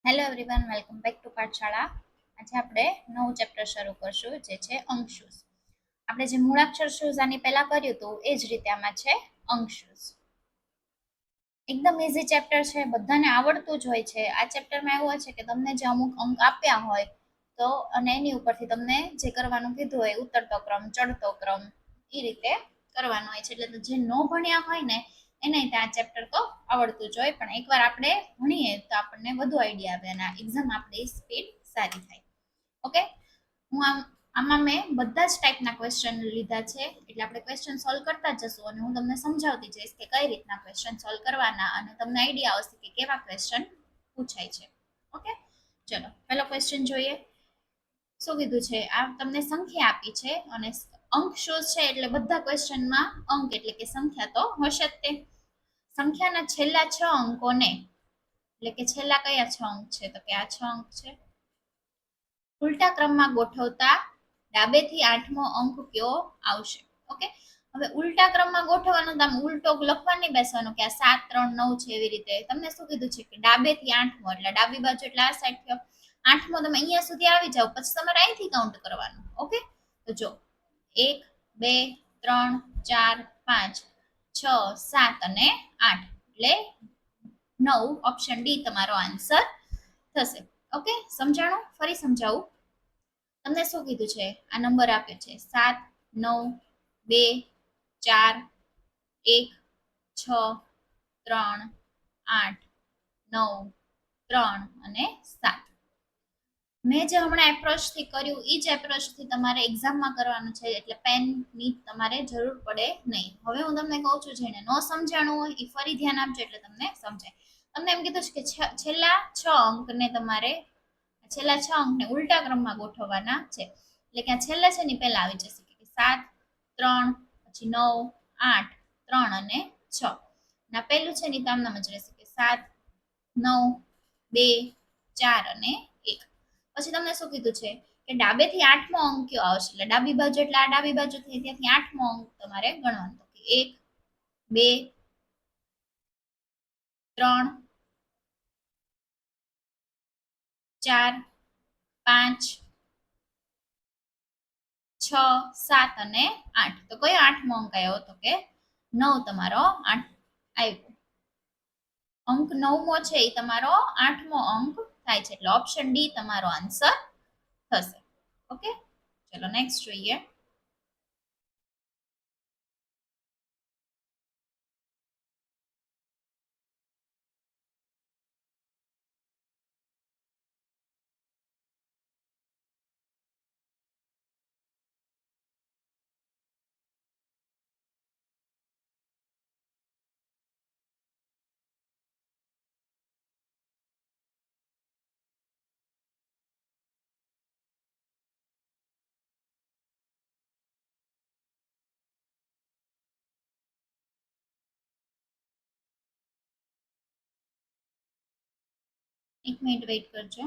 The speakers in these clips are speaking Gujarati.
Hello everyone, welcome back to Pathshala. આજે આપણે નવું ચેપ્ટર શરૂ કરશું, જે છે અંકશુઝ. આપણે જે મૂળાક્ષર શૂઝ આની પહેલા કર્યું હતું એ જ રીતે આમાં છે અંકશુઝ. એકદમ ઇઝી ચેપ્ટર છે, બધાને આવડતું જ હોય છે. આ ચેપ્ટરમાં એવું હોય છે કે તમને જે અમુક અંક આપ્યા હોય તો અને એની ઉપરથી તમને જે કરવાનું કીધું હોય, ઉતરતો ક્રમ, ચડતો ક્રમ, એ રીતે કરવાનું હોય છે. એટલે જે ન ભણ્યા હોય ને એને આ ચેપ્ટર તો આવડતું જ હોય, પણ એકવાર આપણે ભણીએ તો આપણને વધુ આઈડિયા આવે અને એક્ઝામ આપણી સ્પીડ સારી થાય. ઓકે, હું આમાં મેં બધા જ ટાઈપના ક્વેશ્ચન લીધા છે, એટલે આપણે ક્વેશ્ચન સોલ્વ કરતા જશું અને હું તમને સમજાવતી જઈશ કે કઈ રીતના ક્વેશ્ચન સોલ્વ કરવાના અને તમને આઈડિયા આવશે કે કેવા ક્વેશ્ચન પૂછાય છે. ઓકે, ચલો પહેલો ક્વેશ્ચન જોઈએ. શું કીધું છે? આ તમને સંખ્યા આપી છે અને અંક શું છે, એટલે બધા ક્વેશ્ચનમાં અંક એટલે કે સંખ્યા તો હશે જ. તે સંખ્યાના છેલ્લા 6 અંકોને, એટલે કે છેલ્લા કયા 6 અંક છે, તો કે આ 6 અંક છે, ઉલટા ક્રમમાં ગોઠવતા ડાબેથી 8મો અંક કયો આવશે? ઓકે, હવે ઉલટા ક્રમમાં ગોઠવવાનો, તમે ઉલટો લખવા નહીં બેસવાનો કે આ 7 3 9 છે એવી રીતે. તમને શું કીધું છે કે ડાબેથી 8મો, એટલે ડાબી બાજુ એટલે આ સાઈડ થયો 8મો. તમે અહીંયા સુધી આવી જાવ પછી તમારે અહીંથી કાઉન્ટ કરવાનું. ઓકે, તો જો 1 2 3 4 5 6 7 અને 8 એટલે 9. ઓપ્શન ડી તમારો આન્સર થશે. ઓકે, સમજાણું? ફરી સમજાવું. તમને શું કીધું છે? આ નંબર આપ્યો છે 7 9 2 4 1 6 3 8 9 3 અને 7. મેં જે હમણાં એપ્રોચ થી કર્યું એ જ એપ્રોચ થી તમારે એક્ઝામમાં કરવાનું છે, એટલે પેનની તમારે જરૂર પડે નહીં. હવે હું તમને કહું છું, જેને ન સમજાણું હોય એ ફરી ધ્યાન આપજો એટલે તમને સમજાય. તમને એમ કીધું છે કે છેલ્લા 6 અંકને તમારે છેલ્લા 6 અંકને ઉલટા ક્રમમાં ગોઠવવાના છે, એટલે કે આ છેલ્લા છે ને પહેલા આવી જશે કે 7 3 પછી 9 8 3 અને 6. ના પહેલું છે ને તામ નામ જ રહેશે કે 7 9 2 4 અને 1. પછી તમને શું કીધું છે કે ડાબેથી 8મો અંક કયો આવશે? એટલે ડાબી બાજુ એટલે આ ડાબી બાજુ થઈ, ત્યાંથી 8મો અંક તમારે ગણવાનો. 1 2 3 4 5 6 7 અને 8. તો કયો 8મો અંક આવ્યો? તો કે 9 તમારો 8 આવ્યો. અંક 9મો છે એ તમારો 8મો અંક થાય છે, એટલે ઓપ્શન ડી તમારો આન્સર થશે. ઓકે, ચલો નેક્સ્ટ જોઈએ. એક મિનિટ વેઇટ કરજો.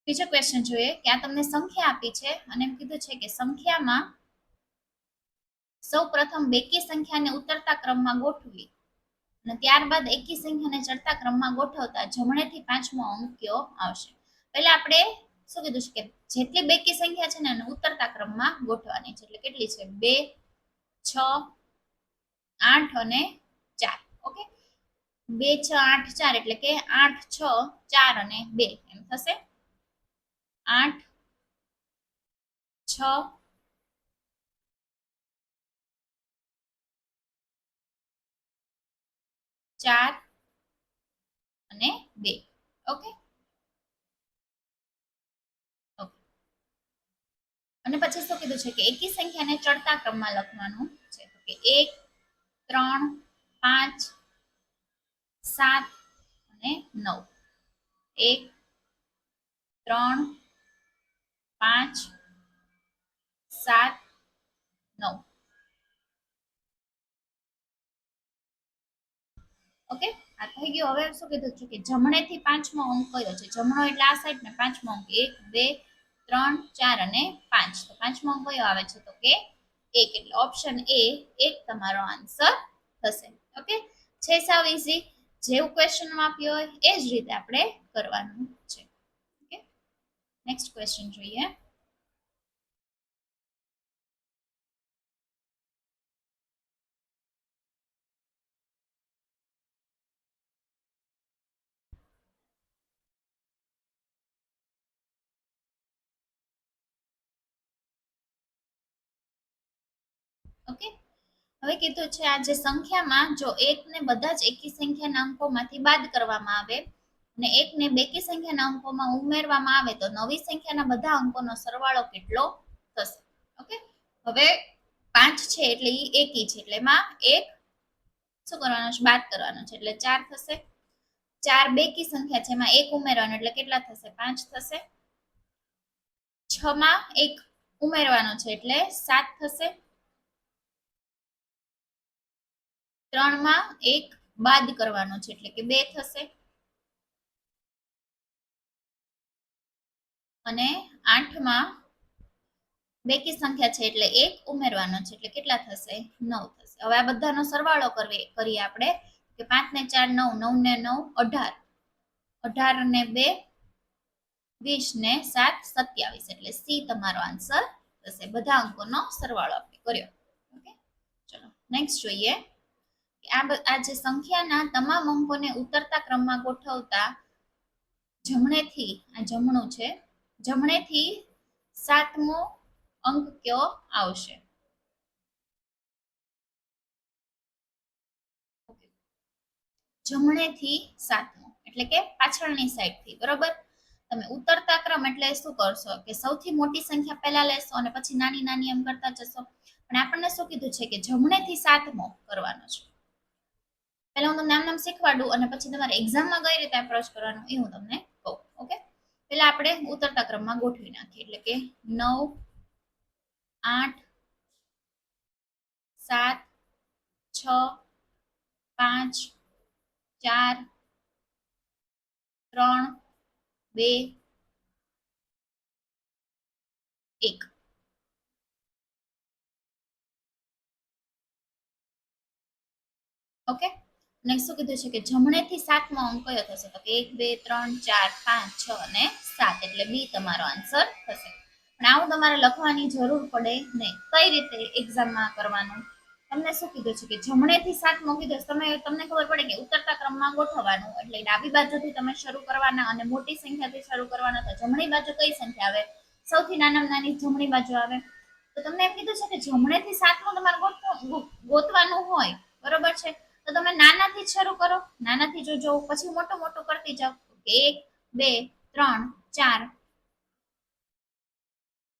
બીજો ક્વેશ્ચન જોઈએ કે આ તમને સંખ્યા આપી છે અને એમ કીધું છે કે સંખ્યામાં સૌ પ્રથમ બેકી સંખ્યાને ઉતરતા ક્રમમાં ગોઠવી અને ત્યારબાદ એકી સંખ્યાને ચડતા ક્રમમાં ગોઠવતા જમણેથી 5મો અંક કયો આવશે? પહેલા આપણે શું કીધું છે કે જેટલી બેકી સંખ્યા છે ને એને ઉતરતા ક્રમમાં ગોઠવવાની છે, એટલે કેટલી છે? 2 6 8 અને 4. ઓકે, 2 6 8 4 એટલે કે 8 6 4 અને 2 એમ થશે. 8 6 4 અને 2. ઓકે, અને પછી શું કીધું છે કે એકી સંખ્યાને ચડતા ક્રમમાં લખવાનું છે, કે 1 3 5 7 અને 9. 1 3 5 7 9. ઓકે, આ થઈ ગયું. હવે શું કીધું છે કે જમણેથી 5મો અંક કયો છે? જમણો એટલે આ સાઈડ ને 5મો અંક 1 2 3 4 અને 5. તો 5મો અંક કયો આવે છે? તો કે 1 એટલે ઓપ્શન એ 1 તમારો આન્સર થશે. ઓકે, છે સાવ ઈઝી. જેવું ક્વેશ્ચનમાં આપ્યો હોય એ જ રીતે આપણે કરવાનું છે. ઓકે, નેક્સ્ટ ક્વેશ્ચન જોઈએ. ઓકે, હવે કીધું છે આ જે સંખ્યામાં જો એક ને બધા જ એકી સંખ્યાના અંકોમાંથી બાદ કરવામાં આવે અને એક ને બેકી સંખ્યાના અંકોમાં ઉમેરવામાં આવે તો નવી સંખ્યાના બધા અંકોનો સરવાળો કેટલો થશે. ઓકે, હવે 5 છે એટલે ઈ એકી છે એટલે એમાં એક શું કરવાનો છે, બાદ કરવાનો છે એટલે 4 થશે. 4 બેકી સંખ્યા છે એમાં એક ઉમેરવાનો એટલે કેટલા થશે, 5 થશે. 6 માં એક ઉમેરવાનો છે એટલે 7 થશે. 3 માં એક બાદ કરવાનો છે એટલે કે 2 થશે. અને 8 માં બેકી સંખ્યા છે એટલે એક ઉમેરવાનો છે એટલે કેટલા થશે, 9 થશે. હવે આ બધાનો સરવાળો કરીએ આપણે કે 5 ને 4 9, 9 ને 9 18, 18 ને 2 20 ને 7 27 એટલે સી તમારો આન્સર થશે. બધા અંકોનો સરવાળો આપણે કર્યો. ઓકે, ચલો નેક્સ્ટ જોઈએ. આ જે સંખ્યાના તમામ અંકોને ઉતરતા ક્રમમાં ગોઠવતા જમણેથી, આ જમણું છે, જમણેથી 7મો અંક કયો આવશે. જમણેથી 7મો એટલે કે પાછળની સાઈડથી, બરોબર. તમે ઉતરતા ક્રમ એટલે શું કરશો કે સૌથી મોટી સંખ્યા પહેલા લેશો અને પછી નાની નાની એમ કરતા જશો. પણ આપણને શું કીધું છે કે જમણેથી 7મો કરવાનો છે. પહેલા હું તમને નામ શીખવાડું અને પછી તમારે એક્ઝામમાં કઈ રીતે એપ્રોચ કરવાનું એ હું તમને કહું. ઓકે, પહેલા આપણે ઉતરતા ક્રમમાં ગોઠવી નાખીએ એટલે કે 9 8 7 6 5 4 3 2 1. ઓકે, અને શું કીધું છે કે જમણેથી 7મો અંક કયો થશે તો કે 1 2 3 4 5 6 અને 7 એટલે બી તમારો આન્સર થશે. પણ આવું તમારે લખવાની જરૂર પડે નહીં. કઈ રીતે એક્ઝામમાં કરવાનું, તમને શું કીધું છે કે જમણેથી 7મો કીધું તમને ખબર પડે કે ઉતરતા ક્રમમાં ગોઠવવાનું એટલે ડાબી બાજુથી તમે શરૂ કરવાના અને મોટી સંખ્યાથી શરૂ કરવાના. તો જમણી બાજુ કઈ સંખ્યા આવે, સૌથી નાનામાં નાની જમણી બાજુ આવે. તો તમને એમ કીધું છે કે જમણેથી 7મો તમારે ગોતવાનું હોય, બરોબર છે. તો તમે નાનાથી જ શરૂ કરો, નાનાથી જોજો પછી મોટું મોટું કરતી જાઓ. 1 2 3 4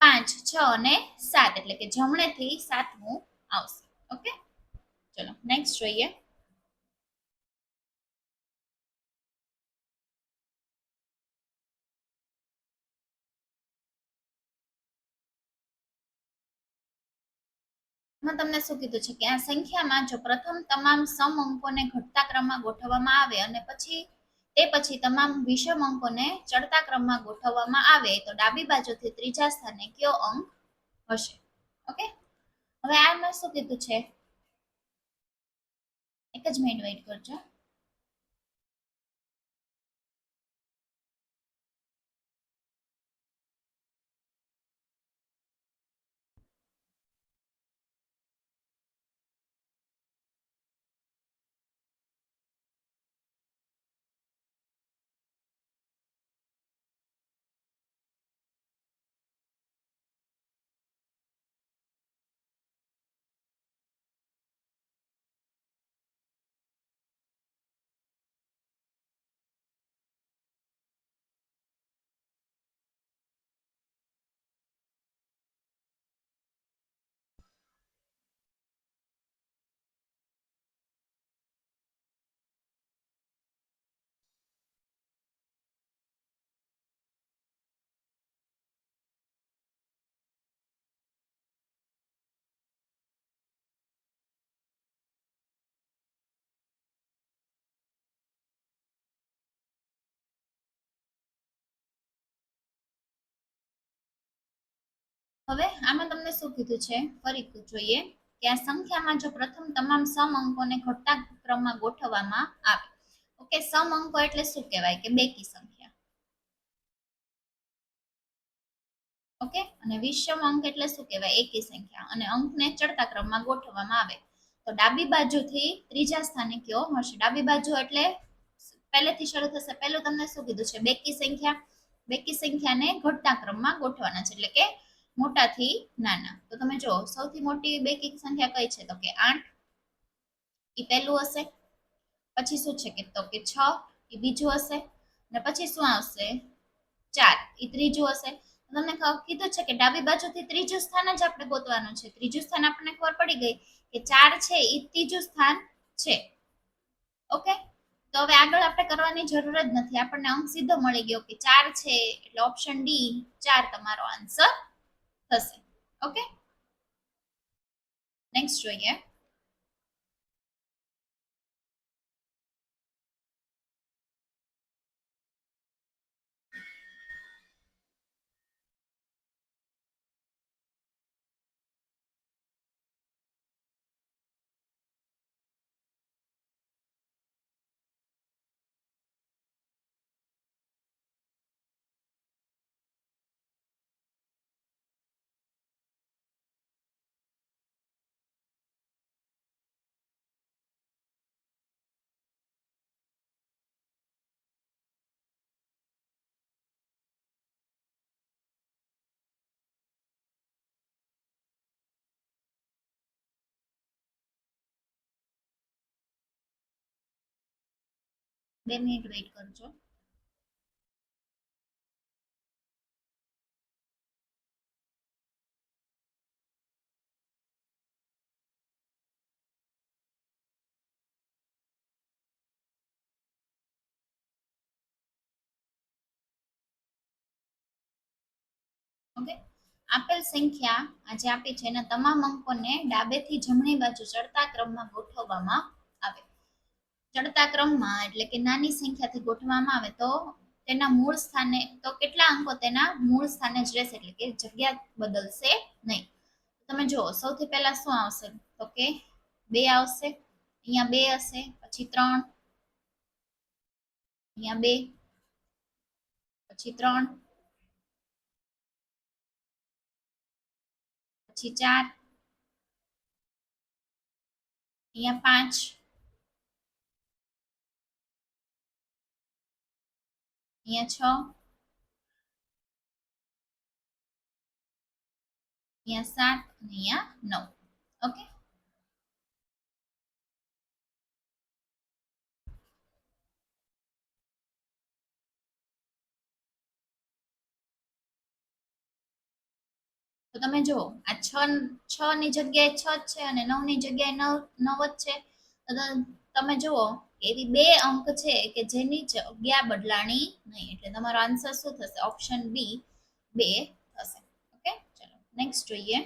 5 6 અને 7 એટલે કે જમણેથી 7મું આવશે. ઓકે, ચલો નેક્સ્ટ જોઈએ. તમને શું કીધું છે કે આ સંખ્યામાં જો પ્રથમ તમામ સમ અંકોને ઘટતા ક્રમમાં ગોઠવવામાં આવે અને પછી તમામ વિષમ અંકોને ચડતા ક્રમમાં ગોઠવવામાં આવે તો ડાબી બાજુથી ત્રીજા સ્થાને કયો અંક હશે. ઓકે, હવે આમાં શું કીધું છે, એક જ મિનિટ વેઇટ કરજો. હવે આમાં તમને શું કીધું છે ફરી જોઈએ કે આ સંખ્યામાં જો પ્રથમ તમામ સમ અંકોને ઘટતા ક્રમમાં ગોઠવવામાં આવે. ઓકે, સમ અંકો એટલે શું કહેવાય કે બેકી સંખ્યા. ઓકે, અને વિષમ અંક એટલે શું કહેવાય એકી સંખ્યા, અને અંકને ચડતા ક્રમમાં ગોઠવવામાં આવે. તો ડાબી બાજુથી ત્રીજા સ્થાને કયો હશે? ડાબી બાજુ એટલે પહેલેથી શરૂ થશે. પહેલું તમને શું કીધું છે? બેકી સંખ્યા. બેકી સંખ્યાને ઘટતા ક્રમમાં ગોઠવવાના છે, એટલે કે મોટાથી નાના. તો તમે જો સૌથી મોટી બેકી સંખ્યા કઈ છે? તો કે 8, એ પહેલું હશે. પછી શું છે કે તો કે 6, એ બીજું હશે. અને પછી શું આવશે? 4, એ ત્રીજું હશે. તમને કીધું છે કે ડાબી બાજુથી ત્રીજું સ્થાન જ આપણે ગોતવાનું છે. ત્રીજું સ્થાન આપણને ખબર પડી ગઈ કે 4 છે એ ત્રીજું સ્થાન છે. ઓકે, તો હવે આગળ આપણે કરવાની જરૂર જ નથી, આપણને અંક સીધો મળી ગયો કે 4 છે, એટલે ઓપ્શન ડી 4 તમારો આન્સર થશે. ઓકે, નેક્સ્ટ જોઈએ. બે મિનિટ વેઇટ કરજો. ઓકે, આપેલ સંખ્યા આજે આપી છે એના તમામ અંકોને ડાબેથી જમણી બાજુ ચડતા ક્રમમાં ગોઠવવામાં આવે. ચડતા ક્રમમાં એટલે કે નાની સંખ્યાથી ગોઠવવામાં આવે તો તેના મૂળ સ્થાને તો કેટલા અંકો તેના મૂળ સ્થાને જ રહેશે, એટલે કે જગ્યા બદલશે નહીં. તમે જુઓ સૌથી પહેલા શું આવશે? તો કે 2 આવશે, અહીંયા 2 હશે, પછી 3, અહીંયા 2, પછી 3, પછી 4, અહીંયા 5, અહીંયા 6, અહીંયા 7 અને અહીંયા 9. ઓકે, તો તમે જુઓ આ 6 ની જગ્યાએ 6 જ છે અને 9 ની જગ્યાએ 9 જ છે. તો તમે જુઓ એવી બે અંક છે કે જેની જગ્યા બદલાણી નહીં, એટલે તમારો આન્સર શું થશે? ઓપ્શન બી 2 થશે. ઓકે, ચલો નેક્સ્ટ જોઈએ.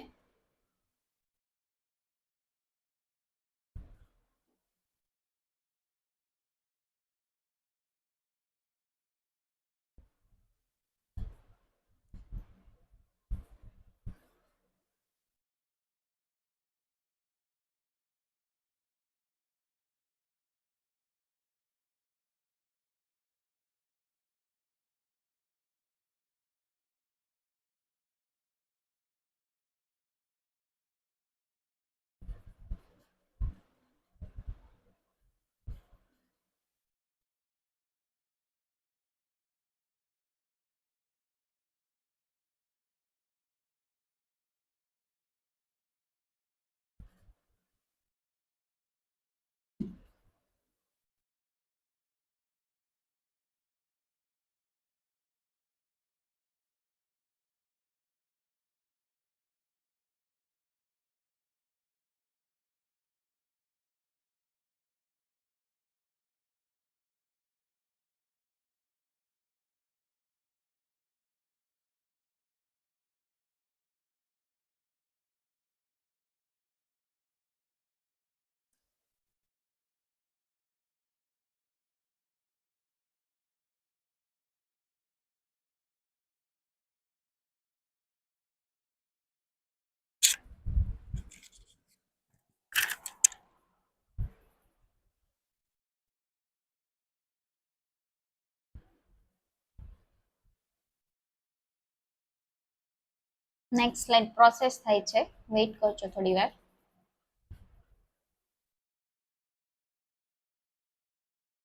નેક્સ્ટ સ્લાઇડ પ્રોસેસ થાય છે, વેઇટ કરજો થોડી વાર.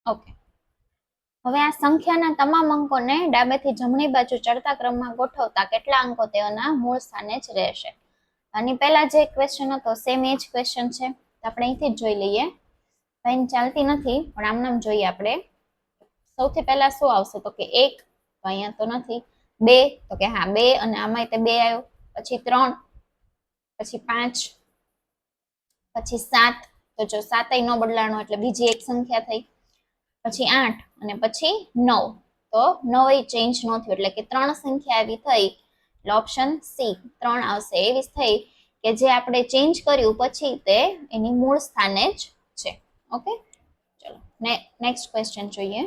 ઓકે, હવે આ સંખ્યાના તમામ અંકોને ડાબેથી જમણી બાજુ ચડતા ક્રમમાં ગોઠવતા કેટલા અંકો તેઓના મૂળ સ્થાને જ રહેશે. આની પહેલા જે ક્વેશ્ચન હતો સેમ એ જ ક્વેશ્ચન છે, આપણે અહીંથી જ જોઈ લઈએ. પેન ચાલતી નથી પણ આમ નામ જોઈએ આપણે. સૌથી પહેલા શું આવશે તો કે 1, તો અહીંયા તો નથી. 2, તો કે હા 2 અને આમાંય તે 2 આવ્યો. પછી 3, પછી 5, પછી 7, તો જો 7 નો બદલાણો એટલે બીજી એક સંખ્યા થઈ. પછી 8 અને પછી 9, તો 9 ચેન્જ ન થયું એટલે કે 3 સંખ્યા એવી થઈ. એટલે ઓપ્શન સી 3 આવશે. એવી થઈ કે જે આપણે ચેન્જ કર્યું પછી તે એની મૂળ સ્થાને જ છે. ઓકે, ચલો નેક્સ્ટ ક્વેશ્ચન જોઈએ.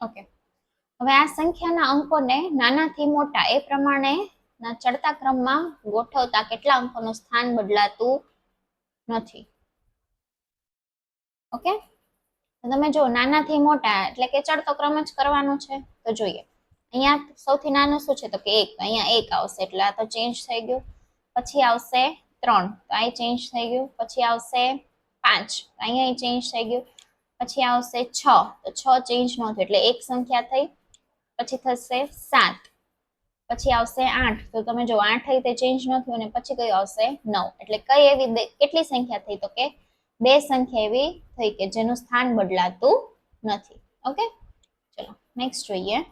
ઓકે, હવે આ સંખ્યાના અંકોને નાનાથી મોટા એ પ્રમાણે ચડતા ક્રમમાં ગોઠવતા કેટલા અંકોનું સ્થાન બદલાતું નથી. ઓકે, તમે જો નાનાથી મોટા એટલે કે ચડતો ક્રમ જ કરવાનો છે. તો જોઈએ અહીંયા સૌથી નાનું શું છે તો કે 1, અહીંયા 1 આવશે એટલે આ તો ચેન્જ થઈ ગયું. પછી આવશે 3, તો આ ચેન્જ થઈ ગયું. પછી આવશે 5, તો અહીંયા ચેન્જ થઈ ગયું. પછી આવશે 6, તો 6 ચેન્જ ન થયું એટલે એક સંખ્યા થઈ. પછી થશે 7, પછી આવશે 8, તો તમે જો 8 તે ચેન્જ ન થયું. અને પછી કયું આવશે 9, એટલે કઈ એવી કેટલી સંખ્યા થઈ તો કે 2 સંખ્યા એવી થઈ કે જેનું સ્થાન બદલાતું નથી. ઓકે, ચલો નેક્સ્ટ જોઈએ.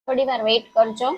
થોડી વાર વેઇટ કરજો.